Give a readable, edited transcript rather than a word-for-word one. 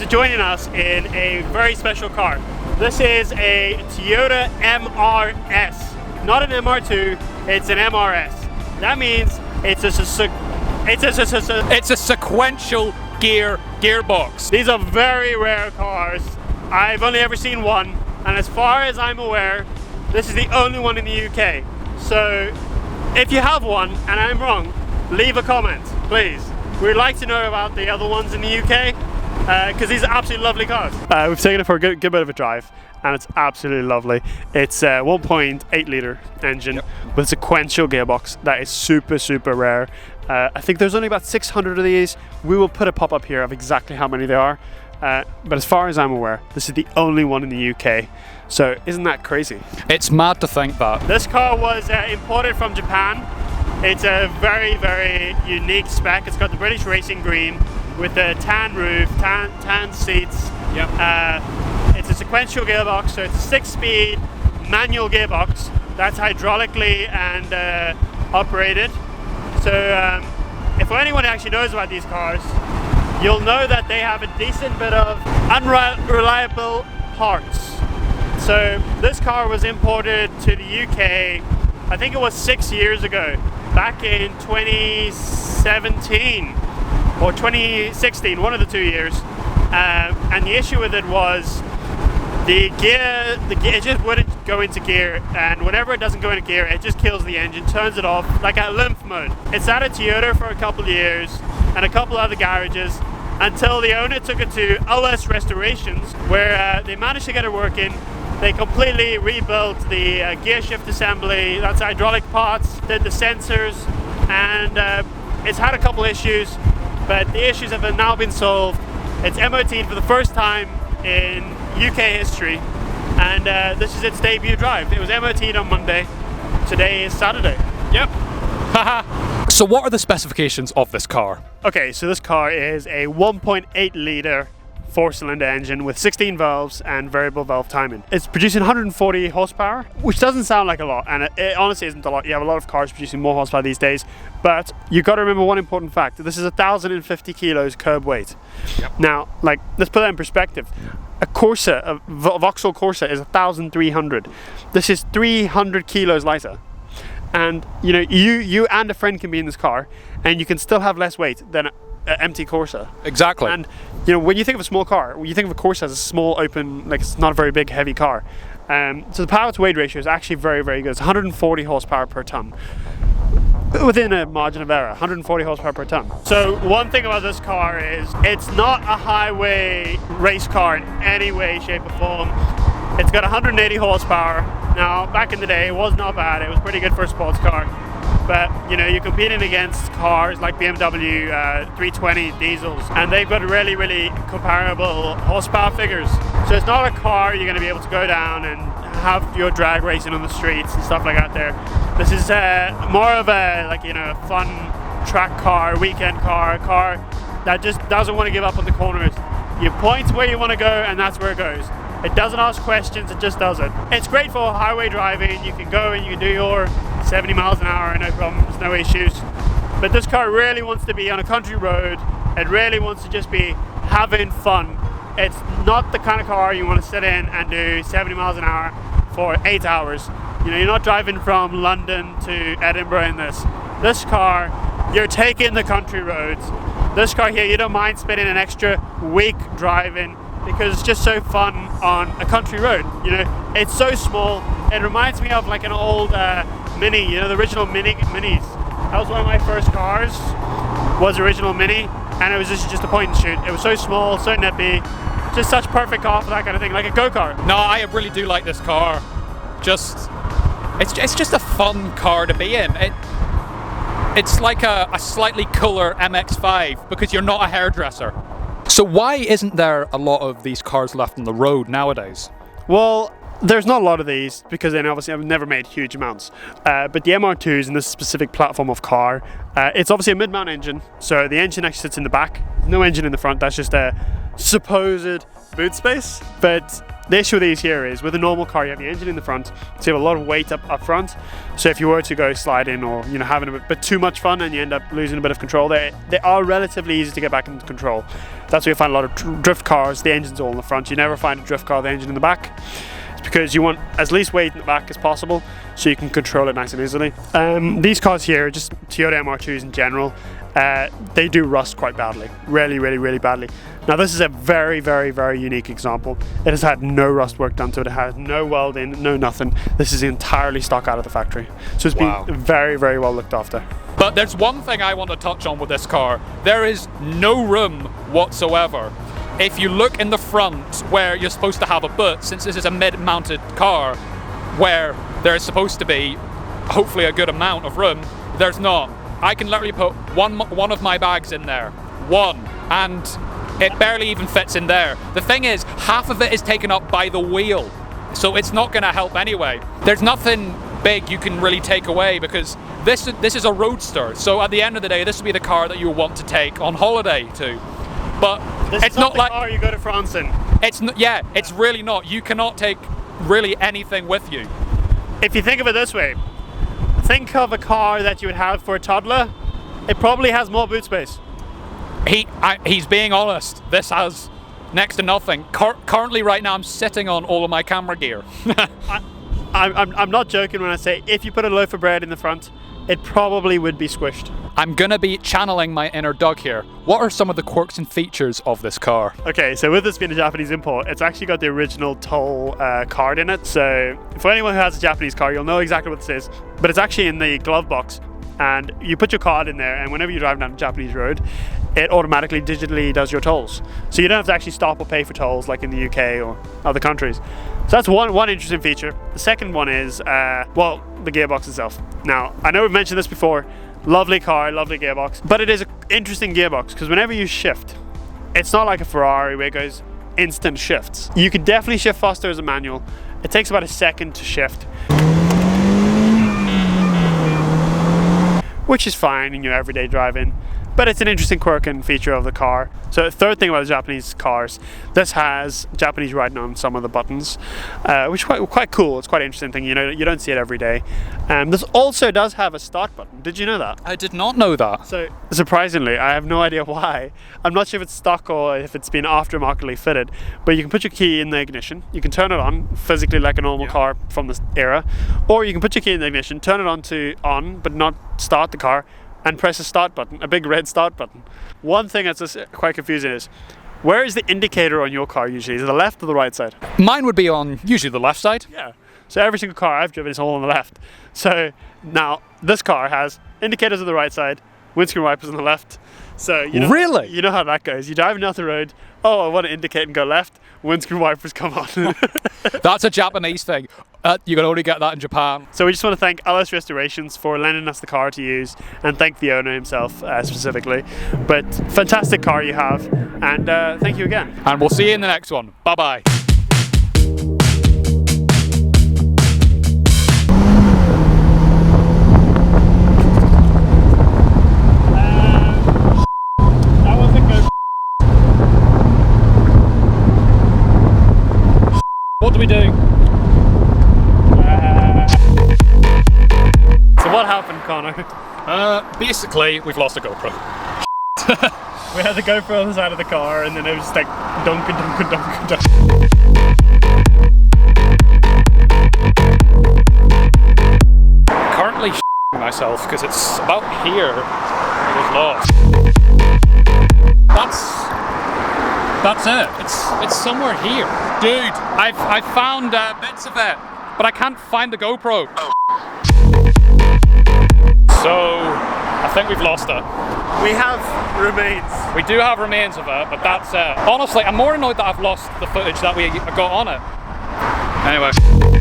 joining us in a very special car. This is a Toyota MRS, not an MR2, it's an MRS. That means it's a sequential gearbox. These are very rare cars. I've only ever seen one, and as far as I'm aware, this is the only one in the UK. So if you have one and I'm wrong, leave a comment, please. We'd like to know about the other ones in the UK, because these are absolutely lovely cars. We've taken it for a good bit of a drive, and it's absolutely lovely. It's a 1.8 litre engine with a sequential gearbox that is super rare. I think there's only about 600 of these. We will put a pop-up here of exactly how many there are. But as far as I'm aware, this is the only one in the UK. So isn't that crazy? It's mad to think that. This car was imported from Japan. It's a very unique spec. It's got the British Racing Green with the tan roof, tan seats. Yep. It's a sequential gearbox, so it's a 6-speed manual gearbox that's hydraulically and operated. So if anyone actually knows about these cars, you'll know that they have a decent bit of unreliable parts. So this car was imported to the UK, I think it was 6 years ago, back in 2017 or 2016, one of the 2 years. And the issue with it was the gear, it just wouldn't go into gear, and whenever it doesn't go into gear, it just kills the engine, turns it off, like at lymph mode. It sat at Toyota for a couple of years and a couple other garages until the owner took it to LS Restorations, where they managed to get it working. They completely rebuilt the gear shift assembly, that's hydraulic parts, did the sensors, and it's had a couple issues, but the issues have now been solved. It's MOT'd for the first time in UK history, and this is its debut drive. It was MOT'd on Monday. Today is Saturday. Yep. Haha. So what are the specifications of this car? Okay, so this car is a 1.8 litre 4-cylinder engine with 16 valves and variable valve timing. It's producing 140 horsepower, which doesn't sound like a lot, and it honestly isn't a lot. You have a lot of cars producing more horsepower these days, but you've got to remember one important fact. This is 1,050 kilos curb weight. Yep. Now, like, let's put that in perspective. A Corsa, a Vauxhall Corsa is 1,300. This is 300 kilos lighter. And you know, you and a friend can be in this car, and you can still have less weight than an empty Corsa. Exactly. And you know, when you think of a small car, when you think of a Corsa as a small, open, like it's not a very big, heavy car. So the power to weight ratio is actually very good. It's 140 horsepower per ton. Within a margin of error, 140 horsepower per ton. So one thing about this car is it's not a highway race car in any way, shape or form. It's got 180 horsepower. Now, back in the day, it was not bad. It was pretty good for a sports car. But, you know, you're competing against cars like BMW 320 diesels, and they've got really comparable horsepower figures. So it's not a car you're going to be able to go down and have your drag racing on the streets and stuff like that there. This is more of a, like, you know, fun track car, weekend car, a car that just doesn't want to give up on the corners. You point where you want to go, and that's where it goes. It doesn't ask questions, it just does it. It's great for highway driving. You can go and you can do your 70 miles an hour, no problems, no issues. But this car really wants to be on a country road. It really wants to just be having fun. It's not the kind of car you want to sit in and do 70 miles an hour for 8 hours. You know, you're not driving from London to Edinburgh in this. This car, you're taking the country roads. This car here, you don't mind spending an extra week driving, because it's just so fun on a country road. You know, it's so small. It reminds me of like an old Mini, you know, the original minis. That was one of my first cars, was original Mini, and it was just a point and shoot. It was so small, so nippy, just such perfect car for that kind of thing, like a go-kart. No, I really do like this car. It's just a fun car to be in. It's like a slightly cooler MX-5 because you're not a hairdresser. So why isn't there a lot of these cars left on the road nowadays? Well, there's not a lot of these because then obviously I've never made huge amounts. But the MR2s in this specific platform of car, it's obviously a mid-mount engine. So the engine actually sits in the back. No engine in the front, that's just a supposed boot space. But The issue with these here is, with a normal car, you have the engine in the front, so you have a lot of weight up front. So if you were to go sliding or having a bit too much fun and you end up losing a bit of control, they are relatively easy to get back into control. That's why you find a lot of drift cars, the engine's all in the front. You never find a drift car with the engine in the back. It's because you want as least weight in the back as possible so you can control it nice and easily. These cars here, just Toyota MR2s in general, they do rust quite badly, really badly. Now this is a very unique example. It has had no rust work done to it. It has no welding, no nothing. This is entirely stock out of the factory. So it's been very well looked after. But there's one thing I want to touch on with this car. There is no room whatsoever. If you look in the front where you're supposed to have a boot, since this is a mid-mounted car where there is supposed to be hopefully a good amount of room, there's not. I can literally put one of my bags in there, and it barely even fits in there. The thing is, half of it is taken up by the wheel, so it's not going to help anyway. There's nothing big you can really take away because this is a Roadster, so at the end of the day, this will be the car that you'll want to take on holiday to. But it's not like car you go to France in. It's really not. You cannot take really anything with you. If you think of it this way, think of a car that you would have for a toddler. It probably has more boot space. He's being honest. This has next to nothing. Currently, right now, I'm sitting on all of my camera gear. I'm not joking when I say if you put a loaf of bread in the front, it probably would be squished. I'm gonna be channeling my inner Doug here. What are some of the quirks and features of this car? Okay, so with this being a Japanese import, it's actually got the original toll card in it. So for anyone who has a Japanese car, you'll know exactly what this is. But it's actually in the glove box, and you put your card in there, and whenever you drive down a Japanese road, it automatically digitally does your tolls. So you don't have to actually stop or pay for tolls like in the UK or other countries. So that's one interesting feature. The second one is, well, the gearbox itself. Now, I know we've mentioned this before. Lovely car, lovely gearbox, but it is an interesting gearbox because whenever you shift, it's not like a Ferrari where it goes instant shifts. You can definitely shift faster as a manual. It takes about a second to shift, which is fine in your everyday driving, but it's an interesting quirk and feature of the car. So the third thing about the Japanese cars, this has Japanese writing on some of the buttons, which is quite cool. It's quite an interesting thing. You don't see it every day. This also does have a start button. Did you know that? I did not know that. So surprisingly, I have no idea why. I'm not sure if it's stock or if it's been aftermarketly fitted, but you can put your key in the ignition. You can turn it on physically like a normal car from this era, or you can put your key in the ignition, turn it on, but not start the car, and press a start button, a big red start button. One thing that's just quite confusing is, where is the indicator on your car usually? Is it the left or the right side? Mine would be on usually the left side. Yeah. So every single car I've driven is all on the left. So now this car has indicators on the right side, windscreen wipers on the left. So really? You know how that goes. You're driving down the road, oh, I want to indicate and go left, windscreen wipers come on. That's a Japanese thing. You can only get that in Japan. So we just want to thank LS Restorations for lending us the car to use, and thank the owner himself specifically. But fantastic car you have, and thank you again. And we'll see you in the next one. Bye-bye. What do we do? So what happened, Connor? Basically, we've lost a GoPro. We had the GoPro on the side of the car, and then it was just like dunking. Currently myself because it's about here. It was lost. That's it. It's somewhere here, dude. I've found bits of it, but I can't find the GoPro. Oh. So I think we've lost it. We have remains. We do have remains of it, but that's it. Honestly, I'm more annoyed that I've lost the footage that we got on it. Anyway.